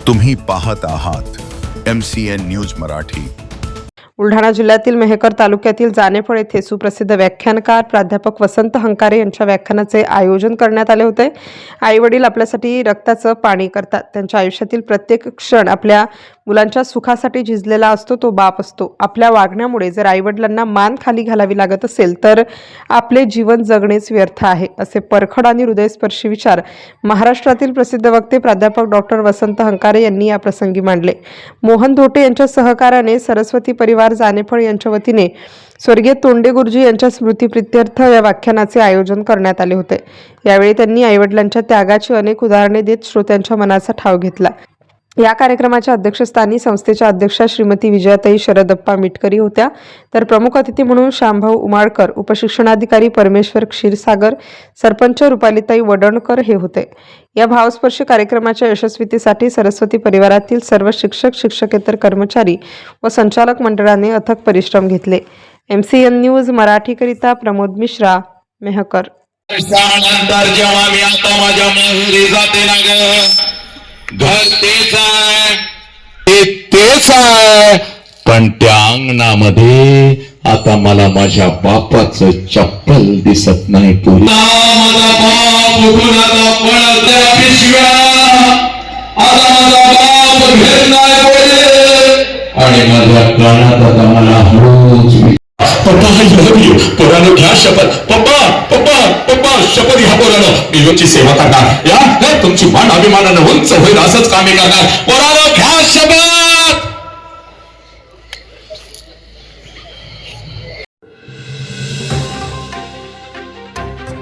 तुम्ही पाहत आहात MCN न्यूज मराठी। बुलढाणा जिल्ह्यातील मेहकर तालुक्यातील जानेफळ येथे सुप्रसिद्ध व्याख्यानकार प्राध्यापक वसंत हंकारे यांच्या व्याख्यानाचे आयोजन करण्यात आले होते। आई वडील आपल्यासाठी रक्ताचं पाणी करतात। त्यांच्या आयुष्यातील प्रत्येक क्षण आपल्या मुलांच्या सुखासाठी झिजलेला असतो तो बाप असतो। आपल्या वागण्यामुळे जर आई वडिलांना मान खाली घालावी लागत असेल तर आपले जीवन जगणेच व्यर्थ आहे, असे परखड आणि हृदयस्पर्शी विचार महाराष्ट्रातील प्रसिद्ध वक्ते प्राध्यापक डॉक्टर वसंत हंकारे यांनी या प्रसंगी मांडले। मोहन धोटे यांच्या सहकार्याने सरस्वती परिवार जानेफळ यांच्या वतीने स्वर्गीय तोंडे गुरुजी यांच्या स्मृतिप्रित्यर्थ या व्याख्यानाचे आयोजन करण्यात आले होते। यावेळी त्यांनी आईवडिलांच्या त्यागाची अनेक उदाहरणे देत श्रोत्यांच्या मनाचा ठाव घेतला। या कार्यक्रमाच्या अध्यक्षस्थानी संस्थेच्या अध्यक्षा श्रीमती विजयाताई शरदप्पा मिटकरी होत्या, तर प्रमुख अतिथी म्हणून शामभाऊ उमाळकर, उपशिक्षणाधिकारी परमेश्वर क्षीरसागर, सरपंच रुपालीताई वडणकर हे होते। या भावस्पर्शी कार्यक्रमाच्या यशस्वीतेसाठी सरस्वती परिवारातील सर्व शिक्षक, शिक्षकेतर कर्मचारी व संचालक मंडळाने अथक परिश्रम घेतले। MCN न्यूज मराठीकरिता प्रमोद मिश्रा, मेहकर। घर तेच आहे, पण त्या अंगणामध्ये आता मला माझ्या बापाचं चप्पल दिसत नाही। पुरी माझा बाप उठून आता पळत्या पिशव्या, आता माझा बाप घेत नाही बोले, आणि माझ्या कानात आता मला हळूच पप्पा पोरानो घ्या शपथ, पप्पा पप्पा पप्पा शपथ घ्या पोरानो, देवाची सेवा करणार, या तुमची मान अभिमानानं उंच होईल असंच कामे करणार, पोरानो घ्या शपथ।